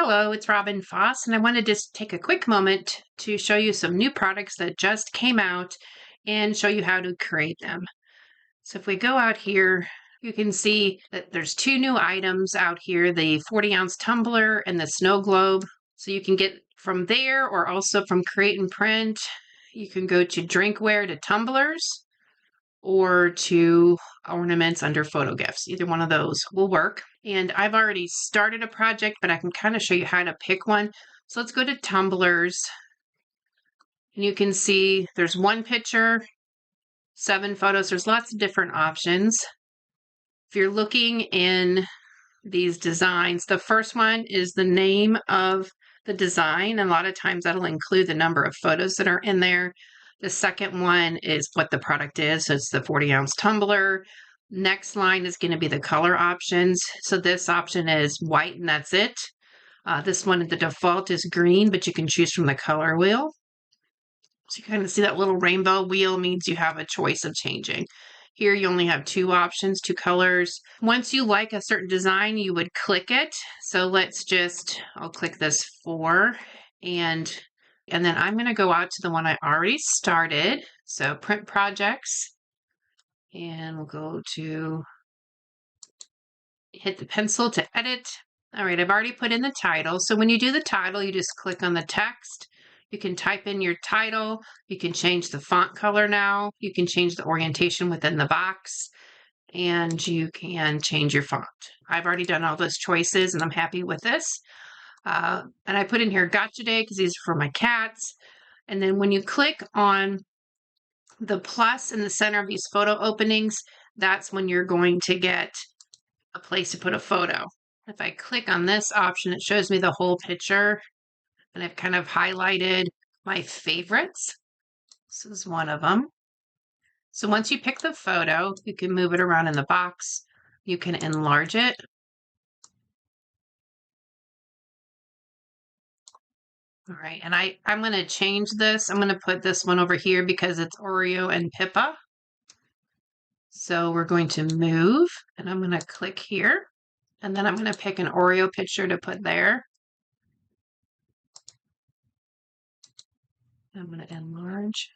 Hello, it's Robyn Foss, and I wanted to just take a quick moment to show you some new products that just came out and show you how to create them. So if we go out here, you can see that there's two new items out here, the 40-ounce tumbler and the snow globe. So you can get from there or also from Create and Print. You can go to drinkware to tumblers or to ornaments under photo gifts. Either one of those will work. And I've already started a project, but I can kind of show you how to pick one. So let's go to tumblers. And you can see there's one picture, 7 photos. There's lots of different options. If you're looking in these designs, the first one is the name of the design. And a lot of times that'll include the number of photos that are in there. The second one is what the product is. So it's the 40-ounce tumbler. Next line is going to be the color options. So this option is white and that's it. This one, the default is green, but you can choose from the color wheel. So you kind of see that little rainbow wheel means you have a choice of changing. Here you only have 2 options, 2 colors. Once you like a certain design, you would click it. So I'll click this 4 and then I'm going to go out to the one I already started. So print projects, and we'll go to hit the pencil to edit. All right, I've already put in the title. So when you do the title, you just click on the text. You can type in your title. You can change the font color now. You can change the orientation within the box, and you can change your font. I've already done all those choices and I'm happy with this. And I put in here Gotcha Day because these are for my cats. And then when you click on the plus in the center of these photo openings, that's when you're going to get a place to put a photo. If I click on this option, it shows me the whole picture, and I've kind of highlighted my favorites. This is one of them. So once you pick the photo, you can move it around in the box. You can enlarge it. All right, and I'm going to change this. I'm going to put this one over here because it's Oreo and Pippa. So we're going to move, and I'm going to click here, and then I'm going to pick an Oreo picture to put there. I'm going to enlarge.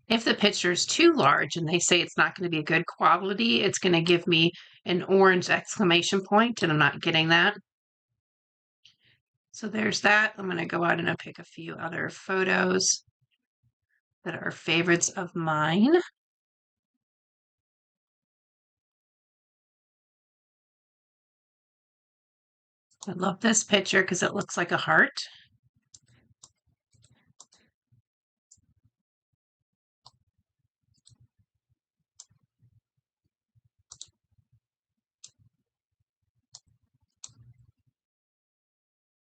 If the picture is too large and they say it's not going to be a good quality, it's going to give me an orange exclamation point, and I'm not getting that. So there's that. I'm going to go out and I'll pick a few other photos that are favorites of mine. I love this picture because it looks like a heart.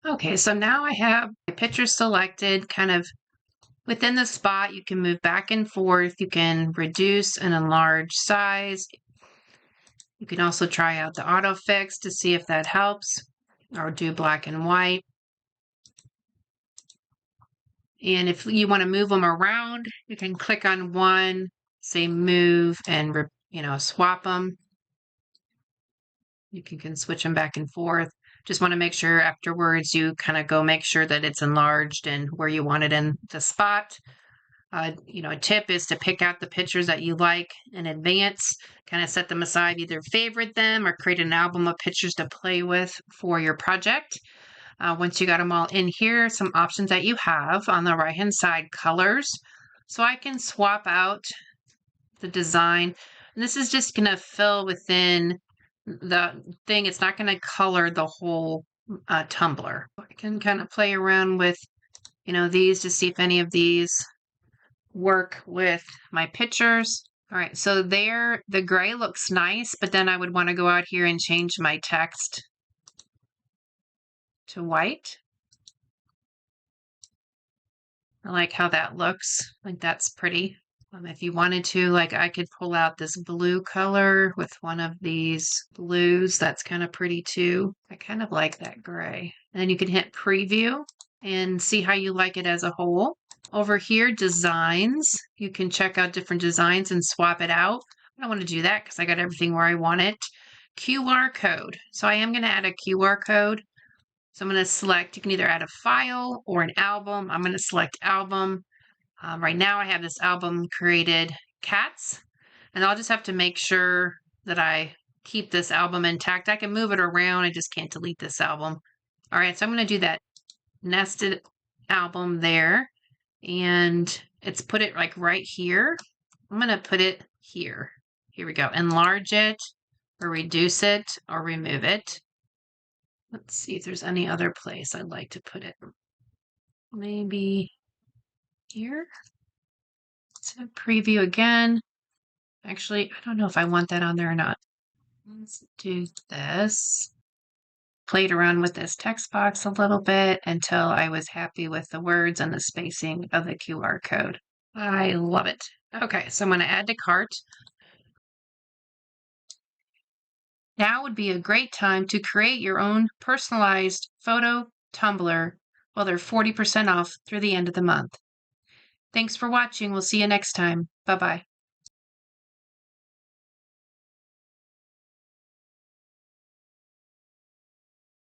Okay, so now I have my picture selected kind of within the spot. You can move back and forth. You can reduce and enlarge size. You can also try out the auto fix to see if that helps, or do black and white. And if you want to move them around, you can click on one, say move, and swap them. You can switch them back and forth. Just want to make sure afterwards you kind of go make sure that it's enlarged and where you want it in the spot. A tip is to pick out the pictures that you like in advance, kind of set them aside, either favorite them or create an album of pictures to play with for your project. Once you got them all in here, some options that you have on the right hand side, colors. So I can swap out the design, and this is just going to fill within the thing. It's not going to color the whole tumbler. I can kind of play around with these to see if any of these work with my pictures. All right, so there the gray looks nice, but then I would want to go out here and change my text to white. I like how that looks. I think that's pretty. If you wanted to, like, I could pull out this blue color with one of these blues. That's kind of pretty too. I kind of like that gray. And then you can hit preview and see how you like it as a whole. Over here, designs. You can check out different designs and swap it out. I don't want to do that because I got everything where I want it. QR code. So I am going to add a QR code. So I'm going to select, you can either add a file or an album. I'm going to select album. Right now I have this album created, cats, and I'll just have to make sure that I keep this album intact. I can move it around. I just can't delete this album. All right, so I'm going to do that nested album there, and it's put it like right here. I'm going to put it here. Here we go. Enlarge it or reduce it or remove it. Let's see if there's any other place I'd like to put it. Maybe here. So preview again. Actually, I don't know if I want that on there or not. Let's do this. Played around with this text box a little bit until I was happy with the words and the spacing of the QR code. I love it. Okay, so I'm going to add to cart. Now would be a great time to create your own personalized photo tumbler while they're 40% off through the end of the month. Thanks for watching. We'll see you next time. Bye-bye.